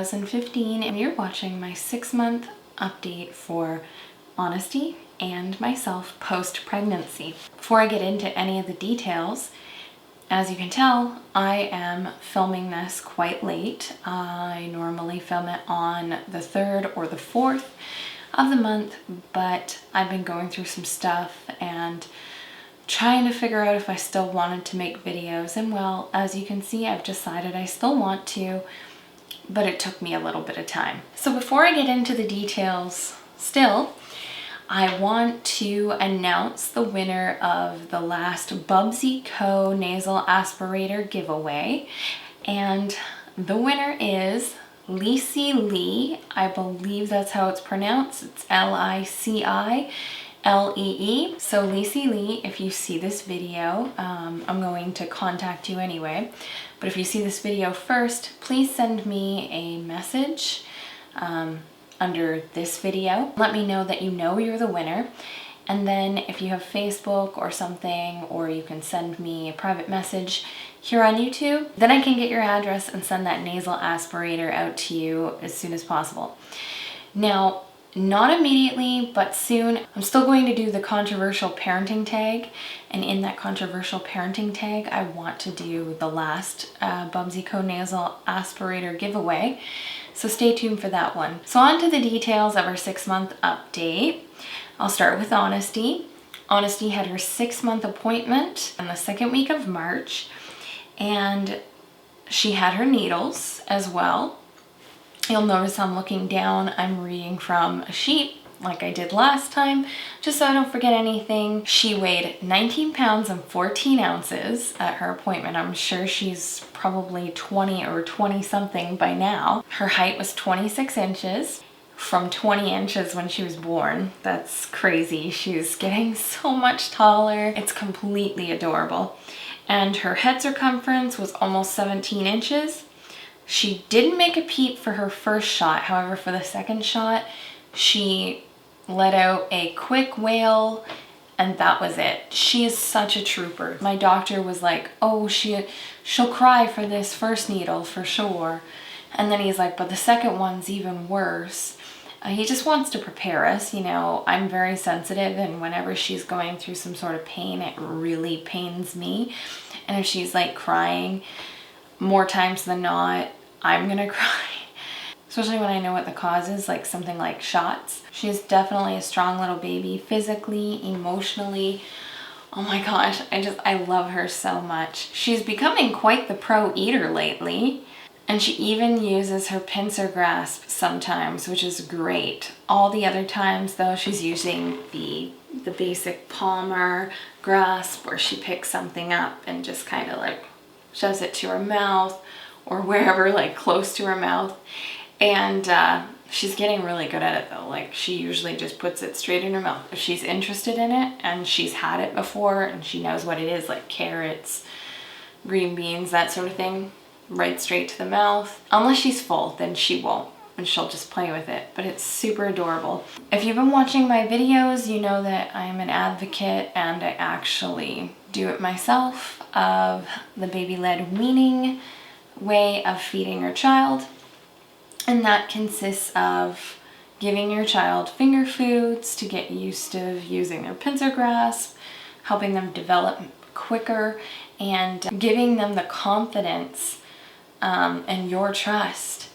2015 and you're watching my 6-month update for Honesty and myself post-pregnancy. Before I get into any of the details, as you can tell, I am filming this quite late. I normally film it on the 3rd or the 4th of the month, but I've been going through some stuff and trying to figure out if I still wanted to make videos, and well, as you can see, I've decided I still want to, but it took me a little bit of time. So before I get into the details still, I want to announce the winner of the last Bubsy Co nasal aspirator giveaway, and the winner is Lici Lee. I believe that's how it's pronounced. It's Licii. Lee. So Lici Lee, if you see this video, I'm going to contact you anyway, but if you see this video first, please send me a message under this video. Let me know that you know you're the winner, and then if you have Facebook or something, or you can send me a private message here on YouTube, then I can get your address and send that nasal aspirator out to you as soon as possible. Now, not immediately, but soon. I'm still going to do the controversial parenting tag, and in that controversial parenting tag, I want to do the last Bubsy Co nasal aspirator giveaway. So stay tuned for that one. So on to the details of our 6-month update. I'll start with Honesty. Honesty had her 6-month appointment in the 2nd week of March, and she had her needles as well. You'll notice I'm looking down, I'm reading from a sheet like I did last time, just so I don't forget anything. She weighed 19 pounds and 14 ounces at her appointment. I'm sure she's probably 20 or 20 something by now. Her height was 26 inches from 20 inches when she was born. That's crazy. She's getting so much taller. It's completely adorable. And her head circumference was almost 17 inches. She didn't make a peep for her first shot. However, for the second shot, she let out a quick wail, and that was it. She is such a trooper. My doctor was like, oh, she'll cry for this first needle for sure. And then he's like, but the second one's even worse. He just wants to prepare us. You know, I'm very sensitive, and whenever she's going through some sort of pain, it really pains me. And if she's like crying, more times than not, I'm gonna cry, especially when I know what the cause is, like something like shots. She's definitely a strong little baby, physically, emotionally. Oh my gosh, I love her so much. She's becoming quite the pro eater lately, and she even uses her pincer grasp sometimes, which is great. All the other times though, she's using the basic palmar grasp, where she picks something up and just kind of like shoves it to her mouth or wherever, like close to her mouth. And she's getting really good at it though. Like, she usually just puts it straight in her mouth. If she's interested in it and she's had it before and she knows what it is, like carrots, green beans, that sort of thing, right straight to the mouth. Unless she's full, then she won't, and she'll just play with it, but it's super adorable. If you've been watching my videos, you know that I'm an advocate, and I actually do it myself, of the baby-led weaning way of feeding your child. And that consists of giving your child finger foods to get used to using their pincer grasp, helping them develop quicker, and giving them the confidence and your trust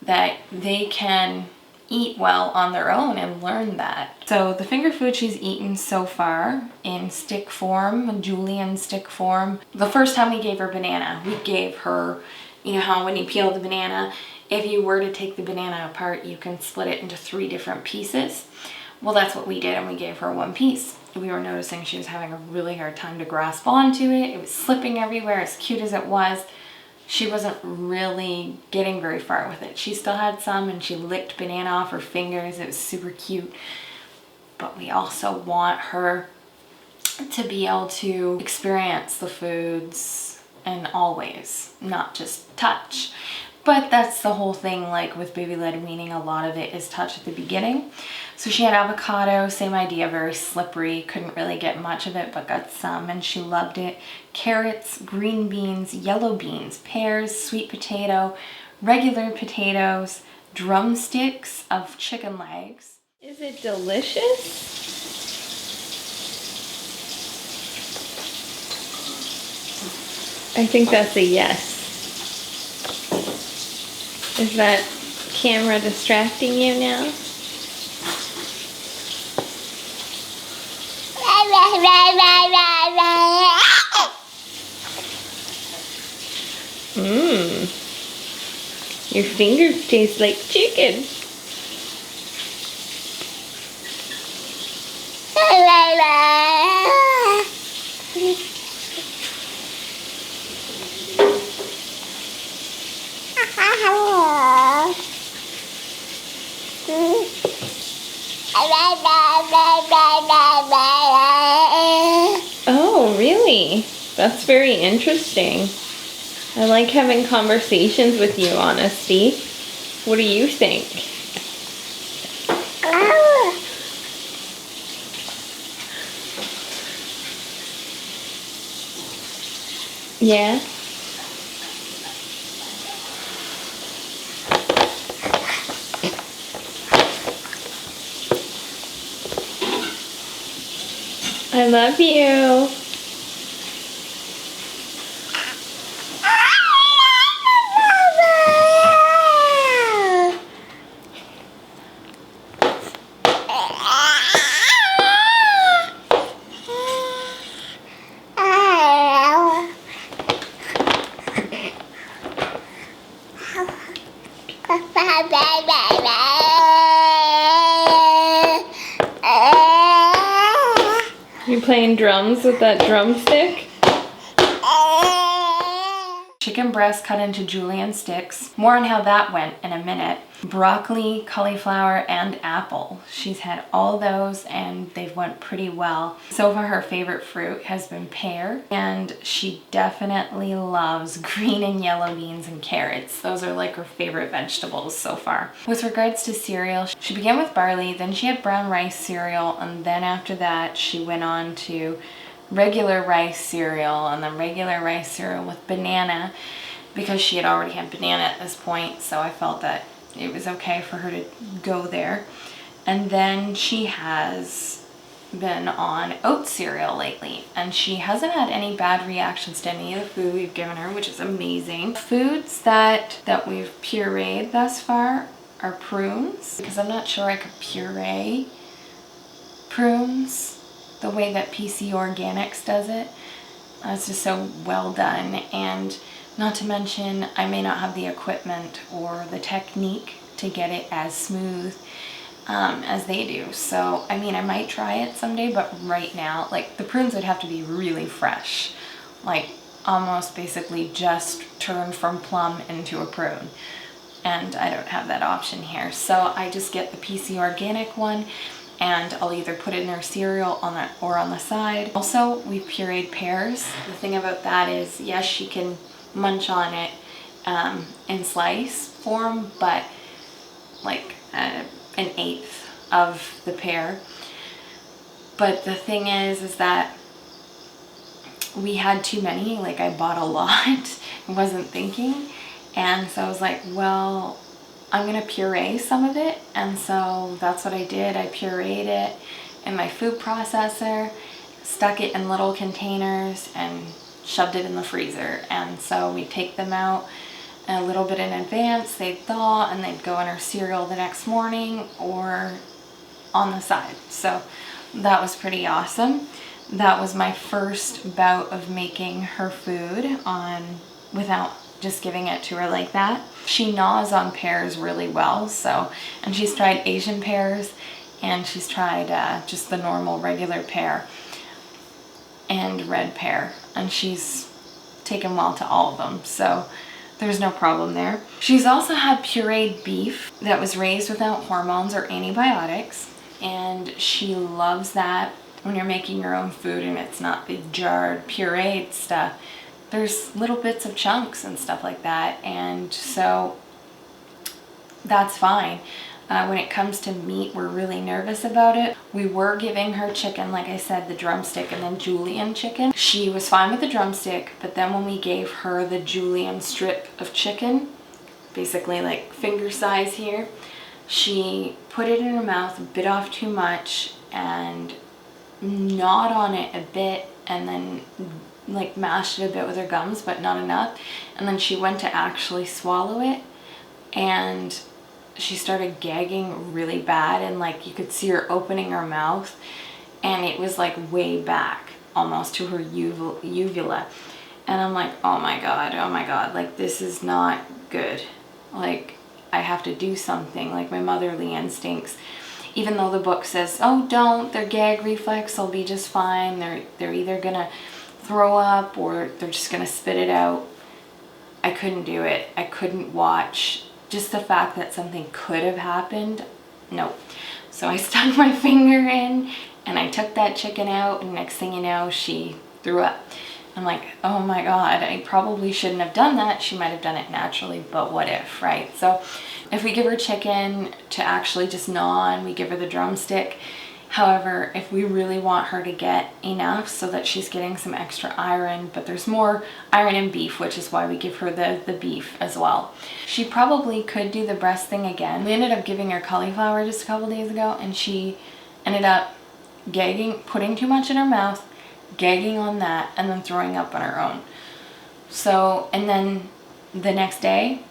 that they can eat well on their own and learn that. So the finger food she's eaten so far in stick form, julienne stick form. The first time we gave her banana, we gave her, you know how when you peel the banana, if you were to take the banana apart, you can split it into 3 different pieces. Well, that's what we did, and we gave her 1 piece. We were noticing she was having a really hard time to grasp onto it. It was slipping everywhere. As cute as it was, she wasn't really getting very far with it. She still had some, and she licked banana off her fingers. It was super cute. But we also want her to be able to experience the foods in all ways, not just touch. But that's the whole thing, like with baby-led weaning, a lot of it is touch at the beginning. So she had avocado, same idea, very slippery, couldn't really get much of it, but got some, and she loved it. Carrots, green beans, yellow beans, pears, sweet potato, regular potatoes, drumsticks of chicken legs. Is it delicious? I think that's a yes. Is that camera distracting you now? Your fingers taste like chicken. Oh, really? That's very interesting. I like having conversations with you, Honesty. What do you think? Yeah? I love you. You playing drums with that drumstick? Chicken breast cut into julienne sticks. More on how that went in a minute. Broccoli, cauliflower, and apple. She's had all those and they've went pretty well. So far her favorite fruit has been pear, and she definitely loves green and yellow beans and carrots. Those are like her favorite vegetables so far. With regards to cereal, she began with barley, then she had brown rice cereal, and then after that she went on to regular rice cereal, and then regular rice cereal with banana, because she had already had banana at this point, so I felt that it was okay for her to go there. And then she has been on oat cereal lately, and she hasn't had any bad reactions to any of the food we've given her, which is amazing. Foods that we've pureed thus far are prunes, because I'm not sure I could puree prunes the way that PC Organics does it. It's just so well done, and not to mention I may not have the equipment or the technique to get it as smooth as they do. So I mean, I might try it someday, but right now, like, the prunes would have to be really fresh, like almost basically just turned from plum into a prune, and I don't have that option here. So I just get the PC Organic one, and I'll either put it in her cereal or on the side. Also, we pureed pears. The thing about that is, yes, she can munch on it in slice form, but like an eighth of the pear. But the thing is that we had too many. Like, I bought a lot and wasn't thinking, and so I was like, well, I'm gonna puree some of it, and so that's what I did. I pureed it in my food processor, stuck it in little containers, and shoved it in the freezer. And so we take them out a little bit in advance, they'd thaw, and they'd go in our cereal the next morning or on the side. So that was pretty awesome. That was my first bout of making her food without just giving it to her like that. She gnaws on pears really well, so, and she's tried Asian pears, and she's tried just the normal regular pear and red pear, and she's taken well to all of them, so there's no problem there. She's also had pureed beef that was raised without hormones or antibiotics, and she loves that. When you're making your own food and it's not the jarred pureed stuff, there's little bits of chunks and stuff like that, and so that's fine. When it comes to meat, we're really nervous about it. We were giving her chicken, like I said, the drumstick and then julienne chicken. She was fine with the drumstick, but then when we gave her the julienne strip of chicken, basically like finger size here. She put it in her mouth, bit off too much, and gnawed on it a bit, and then like mashed it a bit with her gums, but not enough. And then she went to actually swallow it, and she started gagging really bad, and like you could see her opening her mouth, and it was like way back almost to her uvula. And I'm like, oh my god, like this is not good. Like I have to do something. Like my motherly instincts, even though the book says, oh don't, their gag reflex will be just fine, they're either gonna throw up or they're just gonna spit it out. I couldn't do it. I couldn't watch just the fact that something could have happened. Nope. So I stuck my finger in and I took that chicken out, and next thing you know, she threw up. I'm like, oh my god, I probably shouldn't have done that. She might have done it naturally, but what if, right? So if we give her chicken to actually just gnaw on, we give her the drumstick. However, if we really want her to get enough so that she's getting some extra iron, but there's more iron in beef, which is why we give her the beef as well. She probably could do the breast thing again. We ended up giving her cauliflower just a couple days ago, and she ended up gagging, putting too much in her mouth, gagging on that, and then throwing up on her own. So, and then the next day,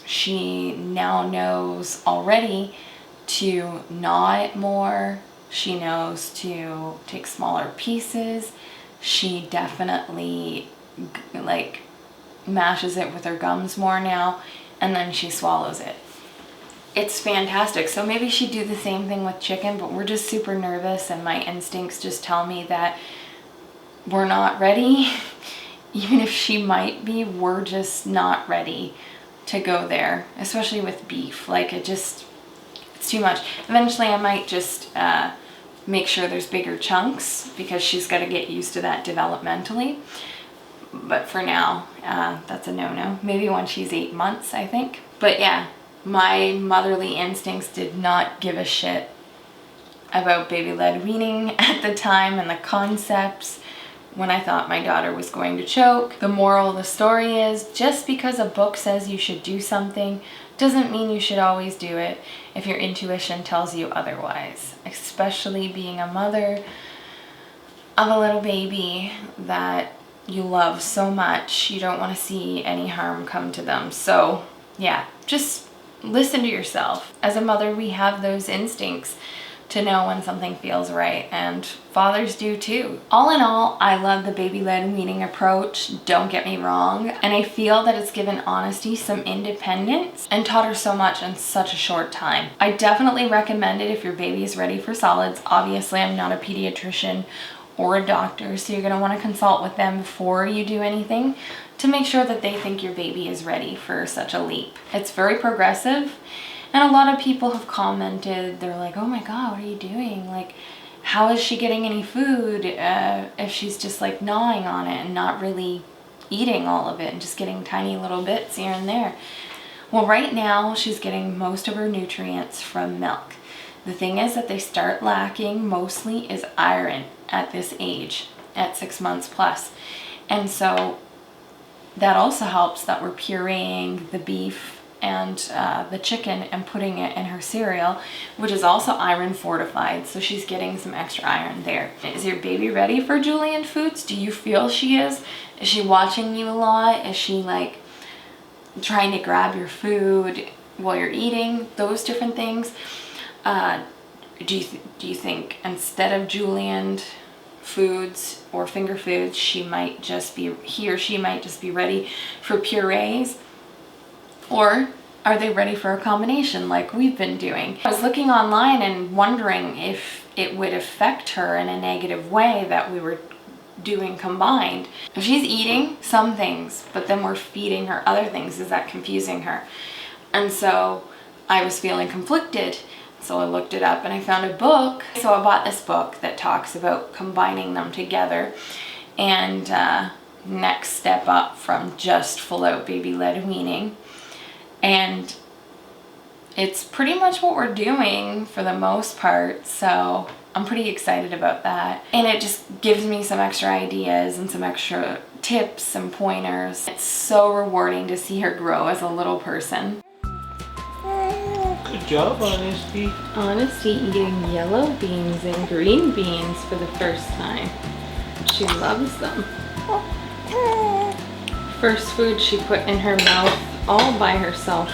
she now knows already to gnaw it more. She knows to take smaller pieces. She definitely like mashes it with her gums more now, and then she swallows it. It's fantastic. So maybe she'd do the same thing with chicken, but we're just super nervous, and my instincts just tell me that we're not ready. Even if she might be, we're just not ready to go there, especially with beef. Like it's too much. Eventually I might just make sure there's bigger chunks, because she's got to get used to that developmentally. But for now, that's a no-no. Maybe when she's 8 months, I think. But yeah, my motherly instincts did not give a shit about baby-led weaning at the time and the concepts when I thought my daughter was going to choke. The moral of the story is, just because a book says you should do something doesn't mean you should always do it if your intuition tells you otherwise, especially being a mother of a little baby that you love so much. You don't want to see any harm come to them. So yeah, just listen to yourself. As a mother, we have those instincts to know when something feels right, and fathers do too. All in all, I love the baby-led weaning approach, don't get me wrong, and I feel that it's given Honesty some independence and taught her so much in such a short time. I definitely recommend it if your baby is ready for solids. Obviously, I'm not a pediatrician or a doctor, so you're gonna wanna consult with them before you do anything to make sure that they think your baby is ready for such a leap. It's very progressive. And a lot of people have commented, they're like, oh my god, what are you doing? Like, how is she getting any food if she's just like gnawing on it and not really eating all of it and just getting tiny little bits here and there? Well, right now she's getting most of her nutrients from milk. The thing is that they start lacking mostly is iron at this age, at 6 months plus. And so that also helps that we're pureeing the beef and the chicken and putting it in her cereal, which is also iron fortified, so she's getting some extra iron there. Is your baby ready for Julian foods? Do you feel she is? Is she watching you a lot? Is she like trying to grab your food while you're eating? Those different things. Do you think instead of Julian foods or finger foods, he or she might just be ready for purees? Or are they ready for a combination like we've been doing? I was looking online and wondering if it would affect her in a negative way that we were doing combined. If she's eating some things, but then we're feeding her other things, is that confusing her? And so I was feeling conflicted. So I looked it up and I found a book. So I bought this book that talks about combining them together, and next step up from just full out baby-led weaning. And it's pretty much what we're doing for the most part, so I'm pretty excited about that. And it just gives me some extra ideas and some extra tips and pointers. It's so rewarding to see her grow as a little person. job, Honesty. Honesty eating yellow beans and green beans for the first time. She loves them. First food she put in her mouth all by herself.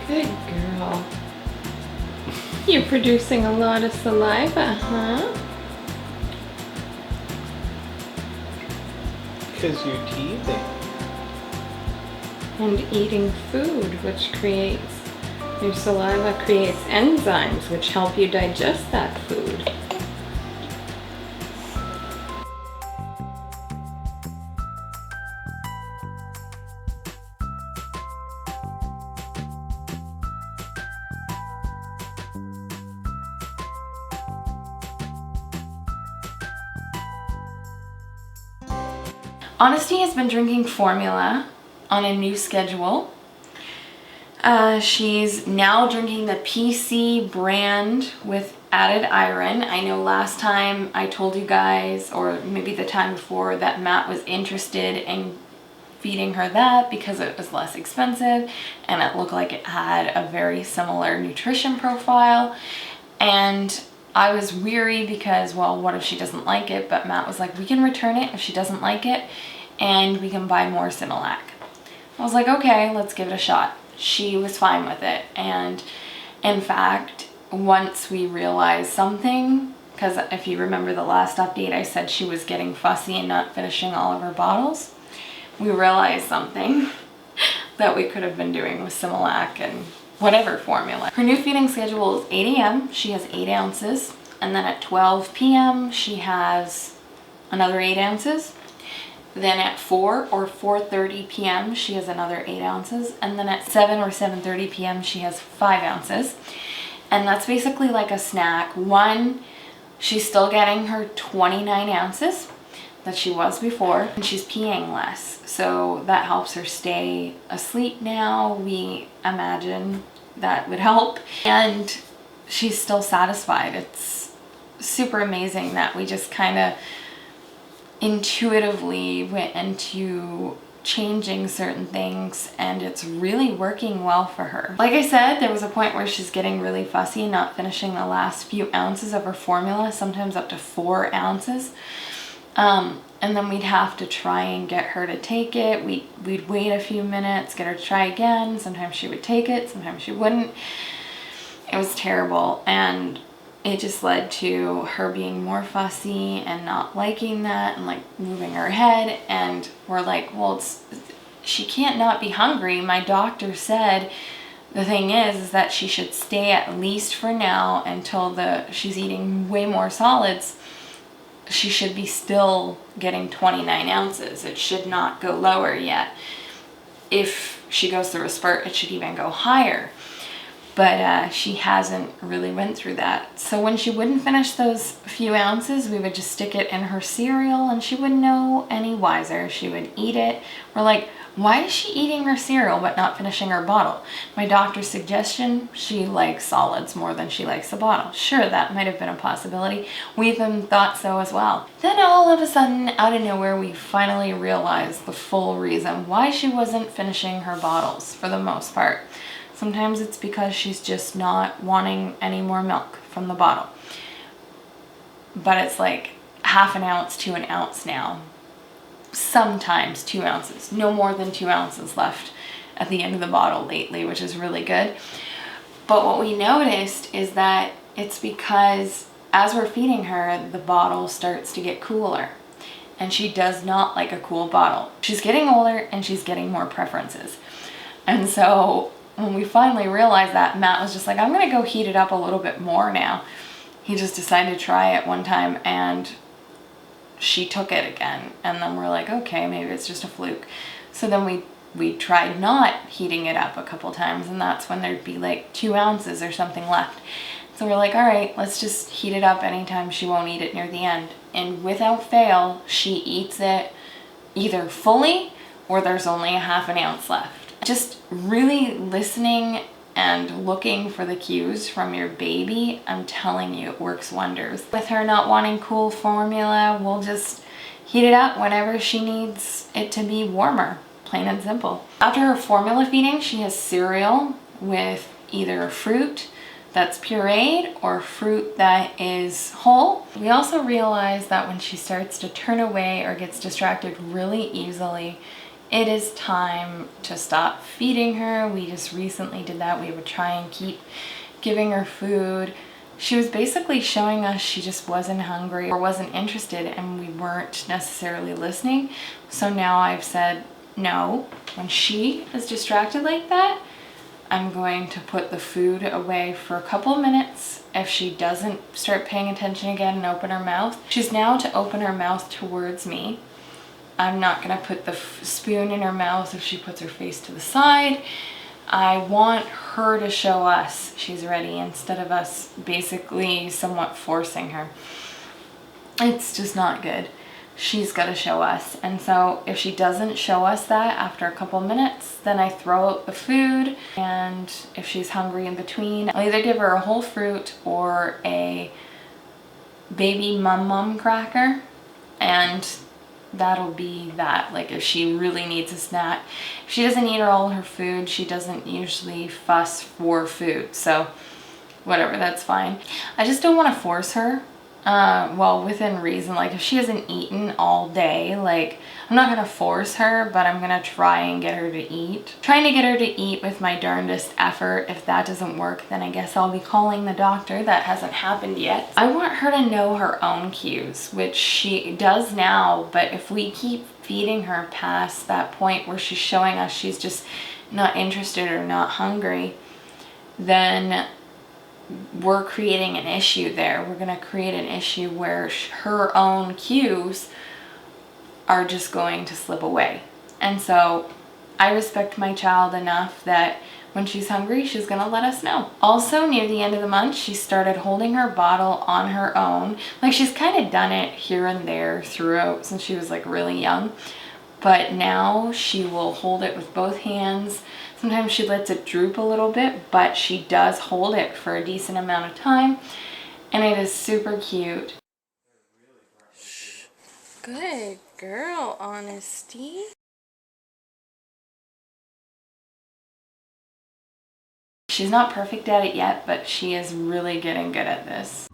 Good girl. You're producing a lot of saliva, huh? Because you're teething. And eating food, which creates, your saliva creates enzymes which help you digest that food. Honesty has been drinking formula on a new schedule. She's now drinking the PC brand with added iron. I know last time I told you guys, or maybe the time before, that Matt was interested in feeding her that because it was less expensive and it looked like it had a very similar nutrition profile. And I was weary because, well, what if she doesn't like it? But Matt was like, we can return it if she doesn't like it and we can buy more Similac. I was like, okay, let's give it a shot. She was fine with it. And in fact, once we realized something, because if you remember the last update, I said she was getting fussy and not finishing all of her bottles. We realized something that we could have been doing with Similac and whatever formula. Her new feeding schedule is 8 a.m. She has 8 ounces. And then at 12 p.m. she has another 8 ounces. Then at 4 or 4:30 p.m. she has another 8 ounces. And then at 7 or 7:30 p.m. she has 5 ounces. And that's basically like a snack. One, she's still getting her 29 ounces that she was before, and she's peeing less. So that helps her stay asleep now. We imagine that would help. And she's still satisfied. It's super amazing that we just kind of intuitively went into changing certain things, and it's really working well for her. Like I said, there was a point where she's getting really fussy, not finishing the last few ounces of her formula, sometimes up to 4 ounces. And then we'd have to try and get her to take it. We'd wait a few minutes, get her to try again. Sometimes she would take it, sometimes she wouldn't. It was terrible, and it just led to her being more fussy and not liking that and like moving her head. And we're like, well, she can't not be hungry. My doctor said the thing is that she should stay at least for now until she's eating way more solids. She should be still getting 29 ounces. It should not go lower yet. If she goes through a spurt, it should even go higher. But she hasn't really went through that. So when she wouldn't finish those few ounces, we would just stick it in her cereal and she wouldn't know any wiser. She would eat it. We're like, why is she eating her cereal but not finishing her bottle? My doctor's suggestion, she likes solids more than she likes the bottle. Sure, that might have been a possibility. We even thought so as well. Then all of a sudden, out of nowhere, we finally realized the full reason why she wasn't finishing her bottles for the most part. Sometimes it's because she's just not wanting any more milk from the bottle. But it's like half an ounce to an ounce now. Sometimes 2 ounces. No more than 2 ounces left at the end of the bottle lately, which is really good. But what we noticed is that it's because as we're feeding her, the bottle starts to get cooler. And she does not like a cool bottle. She's getting older and she's getting more preferences. And so when we finally realized that, Matt was just like, I'm gonna go heat it up a little bit more now. He just decided to try it one time and she took it again. And then we're like, okay, maybe it's just a fluke. So then we tried not heating it up a couple times, and that's when there'd be like 2 ounces or something left. So we're like, all right, let's just heat it up anytime she won't eat it near the end. And without fail, she eats it either fully or there's only a half an ounce left. Just really listening and looking for the cues from your baby, I'm telling you, it works wonders. With her not wanting cool formula, we'll just heat it up whenever she needs it to be warmer, plain and simple. After her formula feeding, she has cereal with either fruit that's pureed or fruit that is whole. We also realize that when she starts to turn away or gets distracted really easily, it is time to stop feeding her. We just recently did that. We would try and keep giving her food. She was basically showing us she just wasn't hungry or wasn't interested, and we weren't necessarily listening. So now I've said, no, when she is distracted like that, I'm going to put the food away for a couple of minutes. If she doesn't start paying attention again and open her mouth, she's now to open her mouth towards me. I'm not gonna put the spoon in her mouth if she puts her face to the side. I want her to show us she's ready instead of us basically somewhat forcing her. It's just not good. She's got to show us. And so if she doesn't show us that after a couple minutes, then I throw out the food. And if she's hungry in between, I'll either give her a whole fruit or a baby mum cracker, and that'll be that. Like if she really needs a snack, if she doesn't eat all her food, she doesn't usually fuss for food. So whatever, that's fine. I just don't want to force her. Well, within reason. Like if she hasn't eaten all day, like I'm not gonna force her, but I'm gonna try and get her to eat. Trying to get her to eat with my darndest effort. If that doesn't work, then I guess I'll be calling the doctor. That hasn't happened yet. I want her to know her own cues, which she does now, but if we keep feeding her past that point where she's showing us she's just not interested or not hungry, then we're creating an issue there. We're going to create an issue where her own cues are just going to slip away. And so I respect my child enough that when she's hungry, she's going to let us know. Also, near the end of the month, she started holding her bottle on her own. Like she's kind of done it here and there throughout since she was like really young. But now she will hold it with both hands. Sometimes she lets it droop a little bit, but she does hold it for a decent amount of time. And it is super cute. Good girl, Honesty. She's not perfect at it yet, but she is really getting good at this.